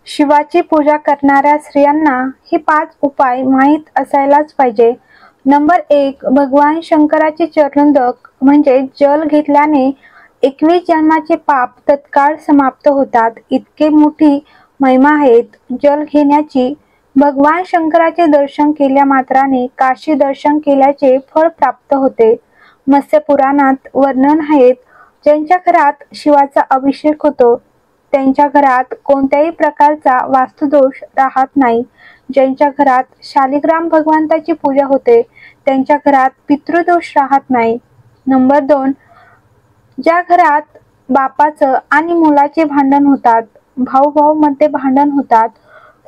शिवाची पूजा करणाऱ्या स्त्रियांना हे 5 उपाय माहीत असायलाच पाहिजे. नंबर 1, भगवान शंकराचे चरणोदक म्हणजे जल घेतल्याने 21 जन्माचे पाप तत्काळ समाप्त होतात. इतके मोठी महिमा आहेत जल घेण्याची. भगवान शंकराचे दर्शन केल्या मात्राने काशी दर्शन केल्याचे फळ प्राप्त होते. मत्स्य पुराणात वर्णन आहेत, ज्यांच्या घरात शिवाचा अभिषेक होतो त्यांच्या घरात कोणत्याही प्रकारचा वास्तुदोष राहत नाही. ज्यांच्या घरात शालिग्राम भगवंताची पूजा होते त्यांच्या घरात पितृदोष राहत नाही. नंबर 2, ज्या घरात बापाचं आणि मुलाचे भांडण होतात, भाऊ भाऊ मध्ये भांडण होतात,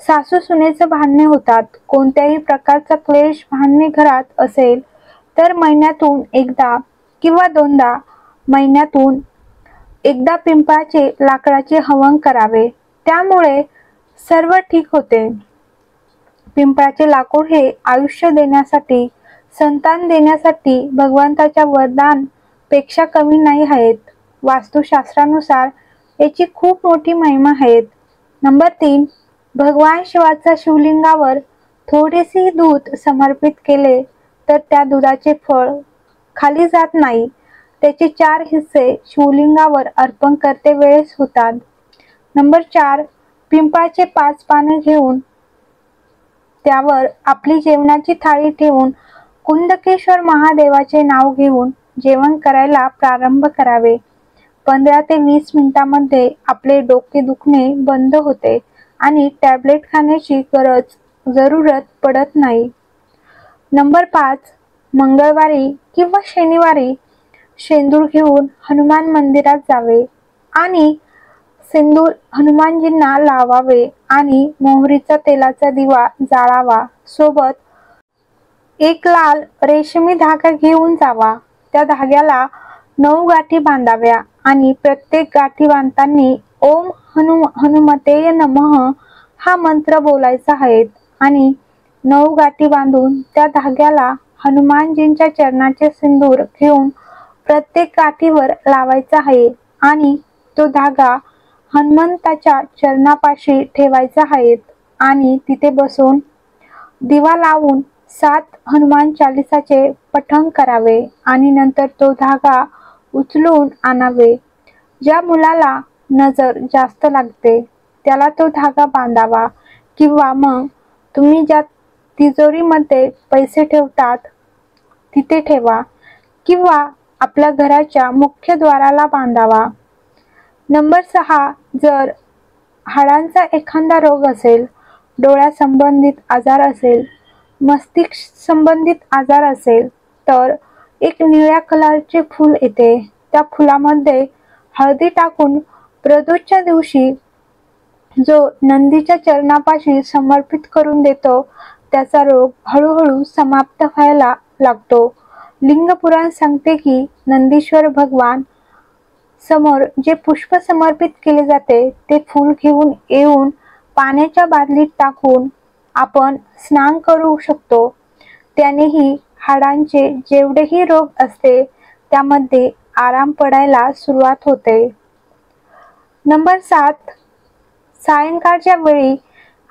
सासू सुनेचं भांडणे होतात, कोणत्याही प्रकारचा क्लेश भांडणे घरात असेल तर महिन्यातून एकदा किंवा दोनदा, महिन्यातून एकदा पिंपळाचे लाकडाचे हवन करावे, त्यामुळे सर्व ठीक होते. पिंपळाचे लाकूड हे आयुष्य देण्यासाठी, संतान देण्यासाठी भगवंताच्या वरदान पेक्षा कमी नाही आहेत. वास्तुशास्त्रानुसार याची खूप मोठी महिमा आहे. नंबर 3, भगवान शिवाच्या शिवलिंगावर थोडेसे दूध समर्पित केले तर त्या दुधाचे फळ खाली जात नाही. त्याचे 4 हिस्से शिवलिंगावर अर्पण करते वेळेस होतात. नंबर 4, पिंपळाचे 5 पाने घेऊन त्यावर आपली जेवणाची थाळी ठेवून कुंडकेश्वर महादेवाचे नाव घेऊन जेवण करायला प्रारंभ करावे. 15 ते 20 मिनिटांमध्ये आपले डोके दुखणे बंद होते आणि टॅबलेट खाण्याची जरूरत पडत नाही. नंबर 5, मंगळवारी किंवा शनिवारी शेंदूर घेऊन हनुमान मंदिरात जावे आणि सिंदूर हनुमानजींना लावावे आणि मोहरीचा तेलाचा दिवा जाळावा. सोबत एक लाल रेशमी धागा घेऊन जावा. त्या धाग्याला 9 गाठी बांधाव्या आणि प्रत्येक गाठी बांधताना ओम हनुमते नमः हा मंत्र बोलायचा आहे आणि 9 गाठी बांधून त्या धाग्याला हनुमानजींच्या चरणाचे सिंदूर घेऊन प्रत्येक गाठीवर लावायचा आहे आणि तो धागा हनुमंताच्या चरणापाशी ठेवायचा आहे आणि तिथे बसून दिवा लावून 7 हनुमान चालीसाचे पठण करावे आणि नंतर तो धागा उचलून आणावे. ज्या मुलाला नजर जास्त लागते त्याला तो धागा बांधावा किंवा मग तुम्ही ज्या तिजोरीमध्ये पैसे ठेवतात तिथे ठेवा किंवा आपल्या घराच्या मुख्य द्वाराला बांधावा. नंबर 6, जर हाडांचा एखादा रोग असेल, डोळ्यासंबंधित आजार असेल, मस्तिष्क संबंधित आजार असेल तर एक निळ्या कलरचे फूल येते. त्या फुलामध्ये हळदी टाकून प्रदोषच्या दिवशी जो नंदीच्या चरणापाशी समर्पित करून देतो त्याचा रोग हळूहळू समाप्त व्हायला लागतो. लिंगपुराण सांगते की नंदीश्वर भगवान समोर जे पुष्प समर्पित केले जाते ते फूल घेऊन येऊन पाण्याच्या बादलीत टाकून आपण स्नान करू शकतो. त्यानेही हाडांचे जेवढेही रोग असते त्यामध्ये आराम पडायला सुरुवात होते. नंबर 7, सायंकाळच्या वेळी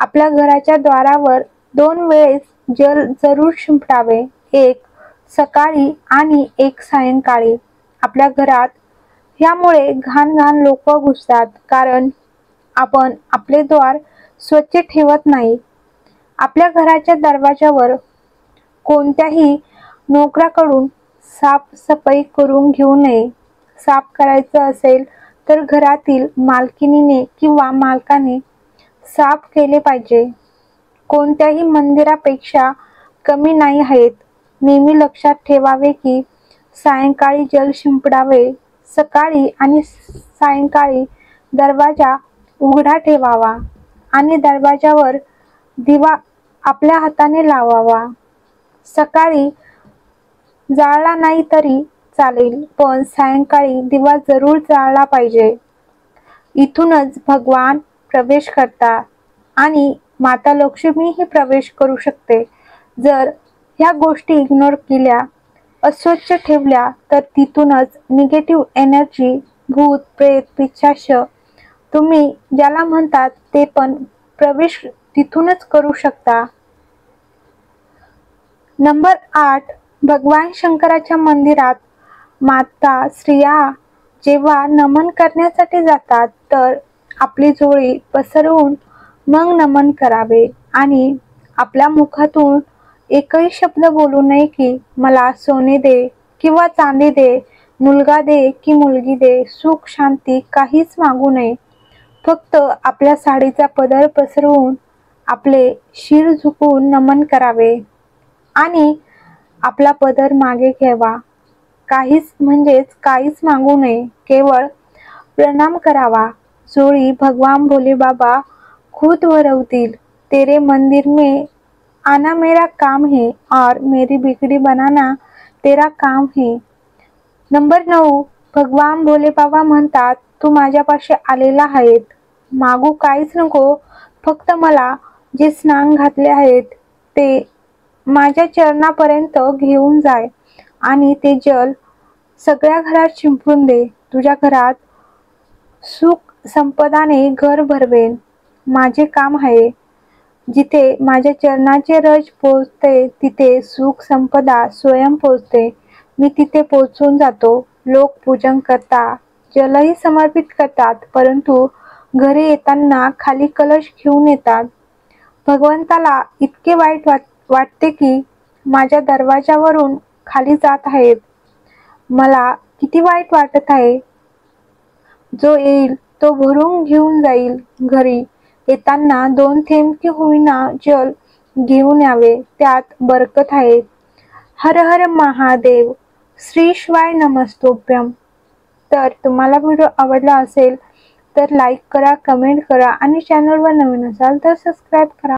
आपल्या घराच्या दारावर 2 वेळेस जल जरूर शिंपडावे, एक सकाळी आणि एक सायंकाळी. आपल्या घरात ह्यामुळे घाण लोक घुसतात कारण आपण आपले द्वार स्वच्छ ठेवत नाही. आपल्या घराच्या दरवाजावर कोणत्याही नोकराकडून साफसफाई करून घेऊ नये. साफ करायचं असेल तर घरातील मालकिनीने किंवा मालकाने साफ केले पाहिजे. कोणत्याही मंदिरापेक्षा कमी नाही आहेत. नेहमी लक्षात ठेवावे की सायंकाळी जल शिंपडावे. सकाळी आणि सायंकाळी दरवाजा उघडा ठेवावा आणि दरवाजावर दिवा आपल्या हाताने लावावा. सकाळी जाळला नाही तरी चालेल पण सायंकाळी दिवा जरूर जाळला पाहिजे. इथूनच भगवान प्रवेश करतात आणि माता लक्ष्मीही प्रवेश करू शकते. जर ह्या गोष्टी इग्नोर केल्या, अस्वच्छ ठेवल्या तर तिथूनच निगेटिव्ह एनर्जी, भूत प्रेत पिशाच तुम्ही ज्याला म्हणतात ते पण प्रवेश तिथूनच करू शकता. नंबर 8, भगवान शंकराच्या मंदिरात माता स्त्रिया जेव्हा नमन करण्यासाठी जातात तर आपली झोळी पसरवून मग नमन करावे आणि आपल्या मुखातून एकही शब्द बोलू नये की मला सोने दे किंवा चांदी दे, मुलगा दे की मुलगी दे, सुख शांती काहीच मागू नये. फक्त आपल्या साडीचा पदर पसरवून आपले शिर झुकवून नमन करावे आणि आपला पदर मागे घ्यावा. काहीच मागू नये, केवळ प्रणाम करावा. झोळी भगवान भोले बाबा खुद भरवतील. तेरे मंदिर में आना मेरा काम है और मेरी बिगड़ी बनाना तेरा काम है. नंबर 9, भगवान भोले बाबा म्हणतात, तू माझ्यापाशी आलेला आहेस, मागू काहीच नको, फक्त मला जे स्नान घातले आहेत ते माझ्या चरणापर्यंत घेऊन जाय आणि ते जल सगळ्या घरात शिंपडून दे. तुझ्या घरात सुख संपदाने घर भरवेन. माझे काम आहे. जिथे माझ्या चरणाचे रज पोचते तिथे सुख संपदा स्वयं पोचते. मी तिथे पोचून जातो. लोक पूजन करतात, जलही समर्पित करतात, परंतु घरी येताना खाली कलश घेऊन येतात. भगवंताला इतके वाईट वाटते की माझ्या दरवाजावरून खाली जात आहेत. मला किती वाईट वाटत आहे. जो येईल तो भरून घेऊन जाईल. घरी येताना 2 थेंब की होईना जल घेऊन यावे, त्यात बरकत आहे. हर हर महादेव. श्री शिवाय नमस्तोभ्यम. तर तुम्हाला व्हिडिओ आवडला असेल तर लाईक करा, कमेंट करा आणि चॅनलवर नवीन असाल तर सबस्क्राईब करा.